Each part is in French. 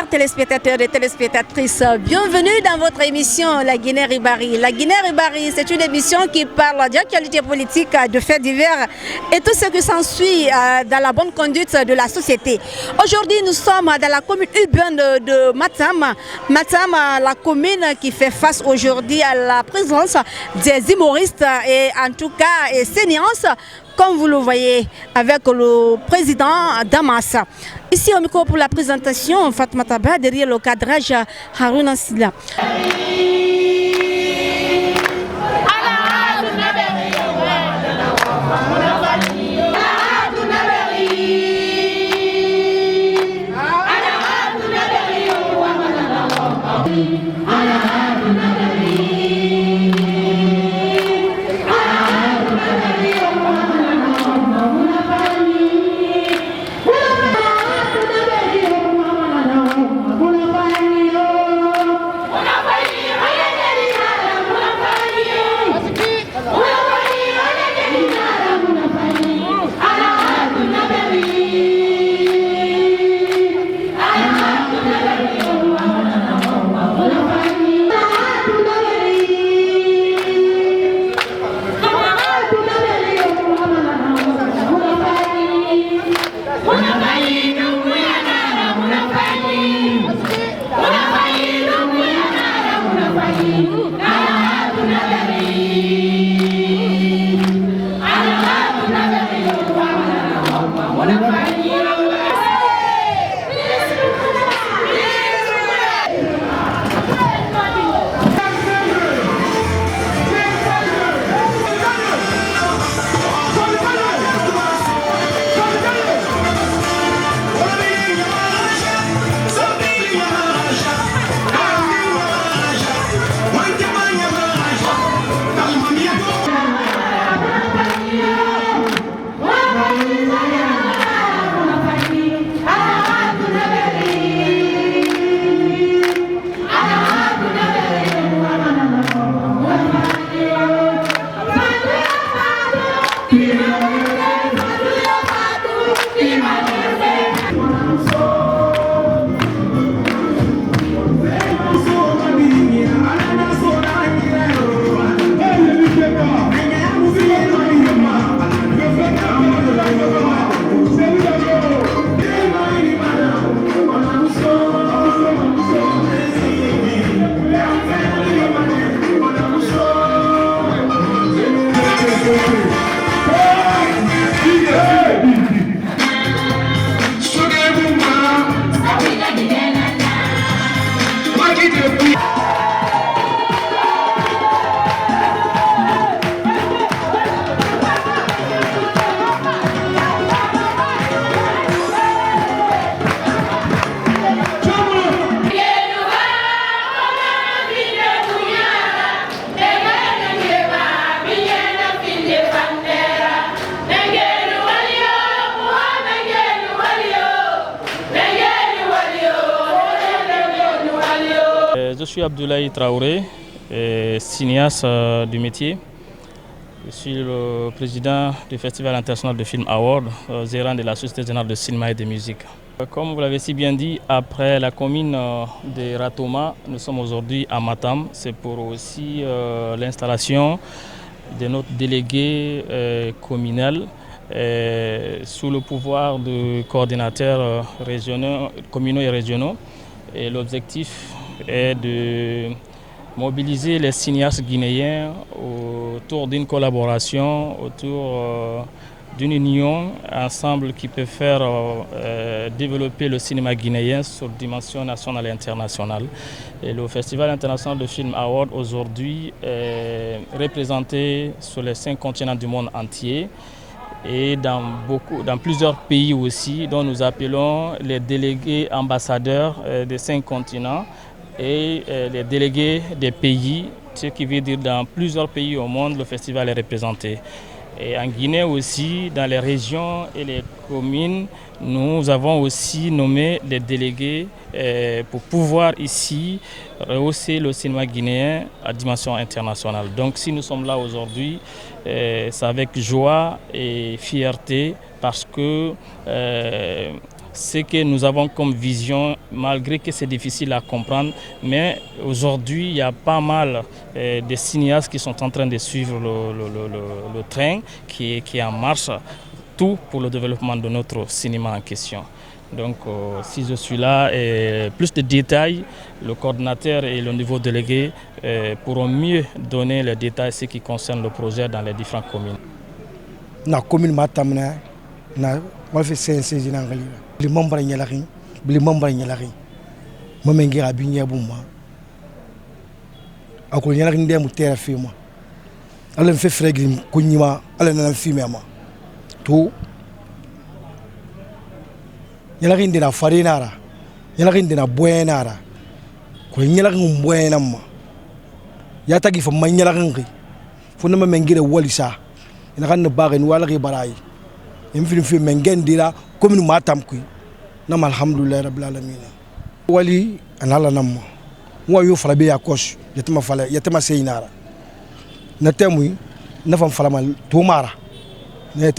Téléspectateurs et téléspectatrices, bienvenue dans votre émission La Guinée-Ribari. La Guinée-Ribari, c'est une émission qui parle d'actualité politique, de faits divers et tout ce qui s'ensuit dans la bonne conduite de la société. Aujourd'hui, nous sommes dans la commune urbaine de Matam. Matam, la commune qui fait face aujourd'hui à la présence des humoristes et en tout cas séances, comme vous le voyez, avec le président Damas. Ici au micro pour la présentation, Fatma Taba, derrière le cadrage Harouna Silla. Je suis Abdoulaye Traoré, cinéaste du métier. Je suis le président du Festival international de film Award, gérant de la Société générale de cinéma et de musique. Comme vous l'avez si bien dit, après la commune de Ratoma, nous sommes aujourd'hui à Matam. C'est pour aussi l'installation de notre délégué communal sous le pouvoir de coordinateurs régionaux, communaux et régionaux. Et l'objectif est de mobiliser les cinéastes guinéens autour d'une collaboration, autour d'une union ensemble qui peut faire développer le cinéma guinéen sur dimension nationale et internationale. Et le Festival international de film Award aujourd'hui est représenté sur les 5 continents du monde entier et dans plusieurs pays aussi, dont nous appelons les délégués ambassadeurs des 5 continents et les délégués des pays, ce qui veut dire dans plusieurs pays au monde, le festival est représenté. Et en Guinée aussi, dans les régions et les communes, nous avons aussi nommé les délégués pour pouvoir ici rehausser le cinéma guinéen à dimension internationale. Donc si nous sommes là aujourd'hui, c'est avec joie et fierté parce que ce que nous avons comme vision, malgré que c'est difficile à comprendre, mais aujourd'hui, il y a pas mal de cinéastes qui sont en train de suivre le train qui est en marche, tout pour le développement de notre cinéma en question. Donc si je suis là, plus de détails, le coordinateur et le nouveau délégué pourront mieux donner les détails ce qui concerne le projet dans les différentes communes. Na commune Matamna, na walfe CNC jinangali. Les membres nyalaki, les membres nyalaki. Mamengi abinya buma. Ako nyalaki ndem terra fima. Ale me fait frégrim kunyima, ale na fima ma. Tout nyalaki ndina farinara. Nyalaki ndina buenara. Ko nyalaki buena ma. Yata gi fa manyalaki. Funa mamengi de walisa. Ina kan bagen wala ki baray im film mengen dira commune Matam kuy nam alhamdulillah rabbil alamin wali anala nam mo yo fala be yakos yatama seinara na temui na fam fala mal to mara na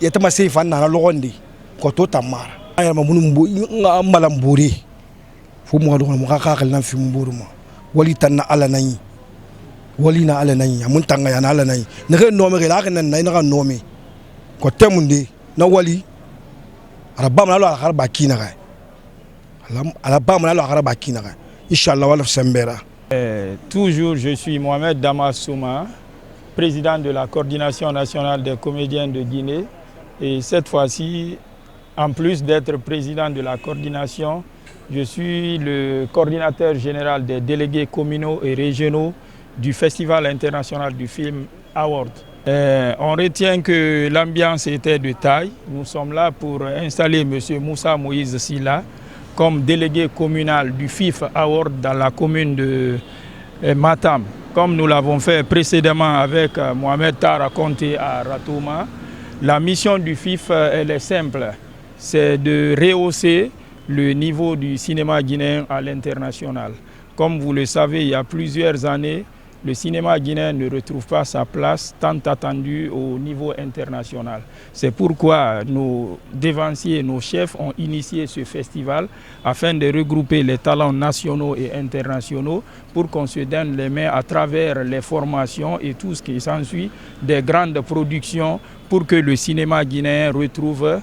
yatama sei fan na logondi ko to tamara ay ma munum malam buri fu mo do mo ka khal na fi mburuma wali tan ala nani wali na ala nani mun tanga ya na ala nani ne ke no me la ke nan na no me ko temunde na wali arabam na lo ala ba kina ga ala ba na lo ala ba kina ga inshallah wala sembera. Toujours je suis Mohamed Damassouma, président de la coordination nationale des comédiens de Guinée, et cette fois-ci, en plus d'être président de la coordination, je suis le coordinateur général des délégués communaux et régionaux du Festival international du film Award. On retient que l'ambiance était de taille. Nous sommes là pour installer M. Moussa Moïse Silla comme délégué communal du FIF Award dans la commune de Matam. Comme nous l'avons fait précédemment avec Mohamed Tara Conté à Ratouma, la mission du FIF elle est simple, c'est de rehausser le niveau du cinéma guinéen à l'international. Comme vous le savez, il y a plusieurs années, le cinéma guinéen ne retrouve pas sa place tant attendue au niveau international. C'est pourquoi nos dévanciers, nos chefs ont initié ce festival afin de regrouper les talents nationaux et internationaux pour qu'on se donne les mains à travers les formations et tout ce qui s'ensuit des grandes productions pour que le cinéma guinéen retrouve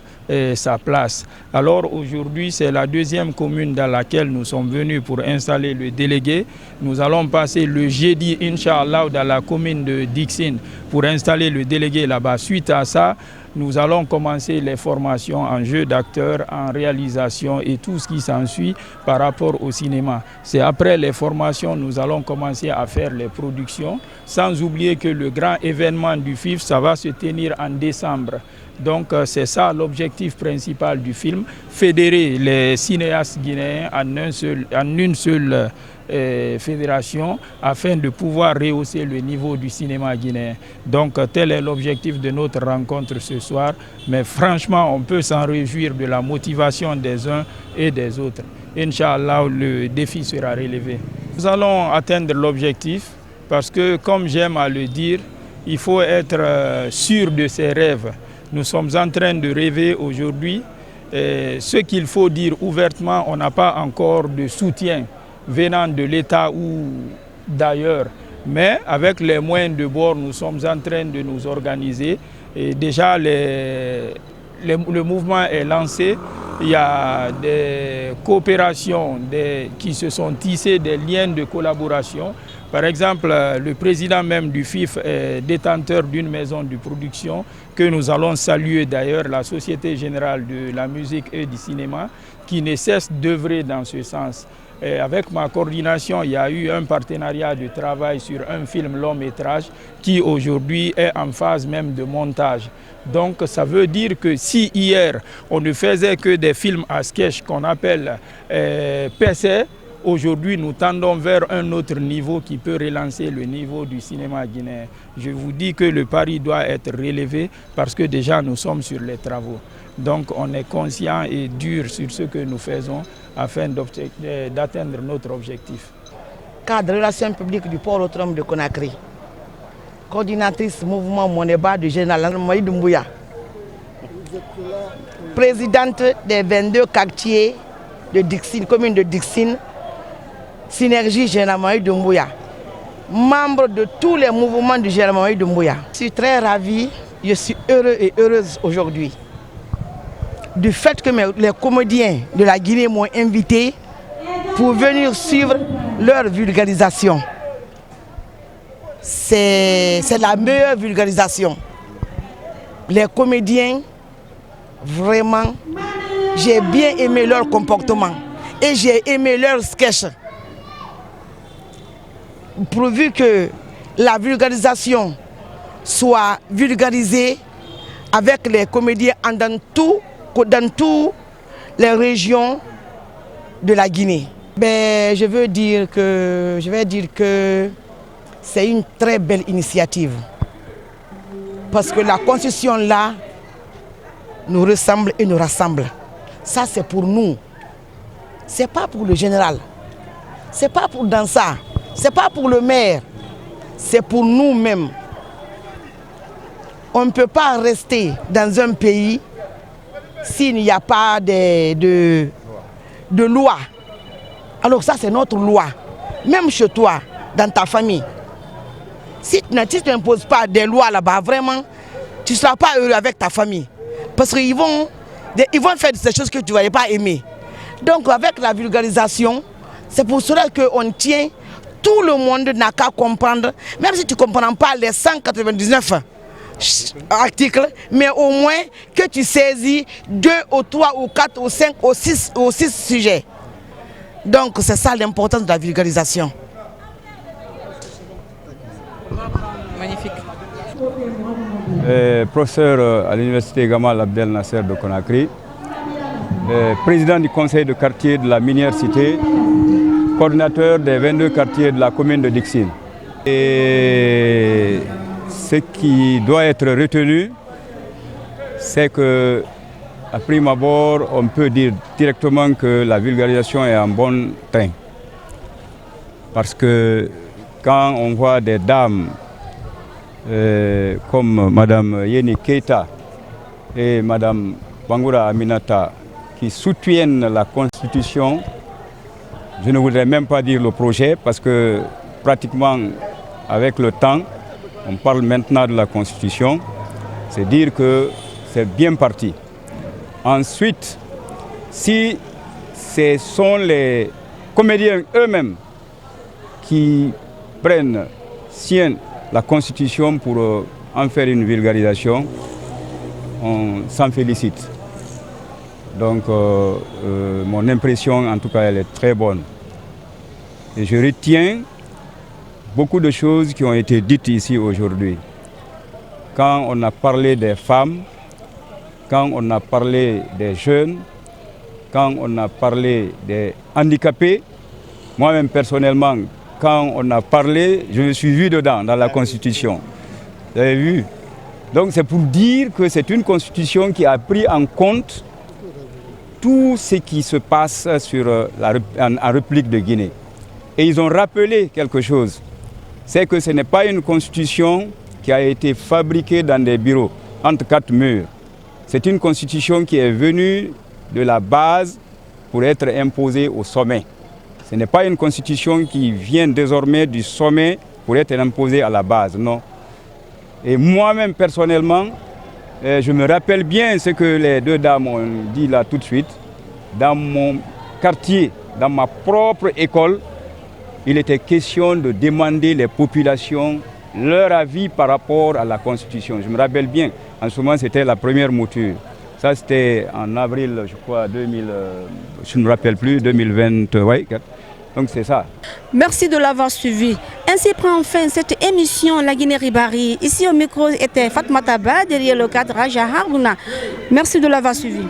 sa place. Alors aujourd'hui, c'est la deuxième commune dans laquelle nous sommes venus pour installer le délégué. Nous allons passer le jeudi, Inch'Allah, dans la commune de Dixine pour installer le délégué là-bas. Suite à ça, nous allons commencer les formations en jeu d'acteurs, en réalisation et tout ce qui s'ensuit par rapport au cinéma. C'est après les formations nous allons commencer à faire les productions, sans oublier que le grand événement du FIF, ça va se tenir en décembre. Donc c'est ça l'objectif principal du film, fédérer les cinéastes guinéens en une seule fédération afin de pouvoir rehausser le niveau du cinéma guinéen. Donc tel est l'objectif de notre rencontre ce soir, mais franchement on peut s'en réjouir de la motivation des uns et des autres. Inch'Allah, le défi sera relevé. Nous allons atteindre l'objectif parce que, comme j'aime à le dire, il faut être sûr de ses rêves. Nous sommes en train de rêver aujourd'hui. Ce qu'il faut dire ouvertement, on n'a pas encore de soutien venant de l'État ou d'ailleurs. Mais avec les moyens de bord, nous sommes en train de nous organiser. Et déjà, le mouvement est lancé. Il y a des coopérations qui se sont tissées, des liens de collaboration. Par exemple, le président même du FIF est détenteur d'une maison de production que nous allons saluer d'ailleurs, la Société Générale de la Musique et du Cinéma, qui ne cesse d'œuvrer dans ce sens. Et avec ma coordination, il y a eu un partenariat de travail sur un film long métrage qui aujourd'hui est en phase même de montage. Donc ça veut dire que si hier on ne faisait que des films à sketch qu'on appelle PC, aujourd'hui nous tendons vers un autre niveau qui peut relancer le niveau du cinéma guinéen. Je vous dis que le pari doit être relevé parce que déjà nous sommes sur les travaux. Donc on est conscient et dur sur ce que nous faisons afin d'atteindre notre objectif. Cadre de relations publiques du port autonome de Conakry. Coordinatrice mouvement Moneba du général Maïd Mbouya. présidente des 22 quartiers de Dixine, commune de Dixine, Synergie Général Mohamed Doumbouya, membre de tous les mouvements du Général Mohamed Doumbouya. Je suis très ravie, je suis heureux et heureuse aujourd'hui du fait que les comédiens de la Guinée m'ont invité pour venir suivre leur vulgarisation. C'est la meilleure vulgarisation. Les comédiens, vraiment, j'ai bien aimé leur comportement et j'ai aimé leur sketch. Pourvu que la vulgarisation soit vulgarisée avec les comédiens dans toutes les régions de la Guinée. Ben, je vais dire que c'est une très belle initiative. Parce que la constitution là nous ressemble et nous rassemble. Ça c'est pour nous. C'est pas pour le général. C'est pas pour Dansa. C'est pas pour le maire. C'est pour nous-mêmes. On ne peut pas rester dans un pays s'il n'y a pas de loi. Alors ça c'est notre loi. Même chez toi, dans ta famille. Si tu n'imposes pas des lois là-bas, vraiment, tu ne seras pas heureux avec ta famille. Parce qu'ils vont faire des choses que tu ne vas pas aimer. Donc avec la vulgarisation, c'est pour cela qu'on tient, tout le monde n'a qu'à comprendre, même si tu ne comprends pas les 199 articles, mais au moins que tu saisis 2 ou 3 ou 4 ou 5 ou 6 sujets. Donc c'est ça l'importance de la vulgarisation. Magnifique. Professeur à l'université Gamal Abdel Nasser de Conakry, président du conseil de quartier de la minière cité, coordinateur des 22 quartiers de la commune de Dixine. Et ce qui doit être retenu, c'est que, à prime abord, on peut dire directement que la vulgarisation est en bon train. Parce que quand on voit des dames comme Mme Yeni Keita et Mme Bangoura Aminata qui soutiennent la Constitution, je ne voudrais même pas dire le projet parce que pratiquement avec le temps, on parle maintenant de la Constitution, c'est dire que c'est bien parti. Ensuite, si ce sont les comédiens eux-mêmes qui prennent soin la Constitution pour en faire une vulgarisation, on s'en félicite. Donc mon impression en tout cas elle est très bonne. Et je retiens beaucoup de choses qui ont été dites ici aujourd'hui. Quand on a parlé des femmes, quand on a parlé des jeunes, quand on a parlé des handicapés, moi-même personnellement, quand on a parlé, je me suis vu dedans, dans la Constitution. Vous avez vu? Donc c'est pour dire que c'est une Constitution qui a pris en compte tout ce qui se passe en République de Guinée. Et ils ont rappelé quelque chose. C'est que ce n'est pas une Constitution qui a été fabriquée dans des bureaux, entre 4 murs. C'est une Constitution qui est venue de la base pour être imposée au sommet. Ce n'est pas une constitution qui vient désormais du sommet pour être imposée à la base, non. Et moi-même, personnellement, je me rappelle bien ce que les deux dames ont dit là tout de suite. Dans mon quartier, dans ma propre école, il était question de demander les populations leur avis par rapport à la Constitution. Je me rappelle bien, en ce moment, c'était la première mouture. Ça, c'était en avril, je crois, je ne me rappelle plus, 2020, ouais. Donc c'est ça. Merci de l'avoir suivi. Ainsi prend fin cette émission La Guinée Ribari. Ici au micro était Fatma Taba, derrière le cadre Raja Harbouna. Merci de l'avoir suivi.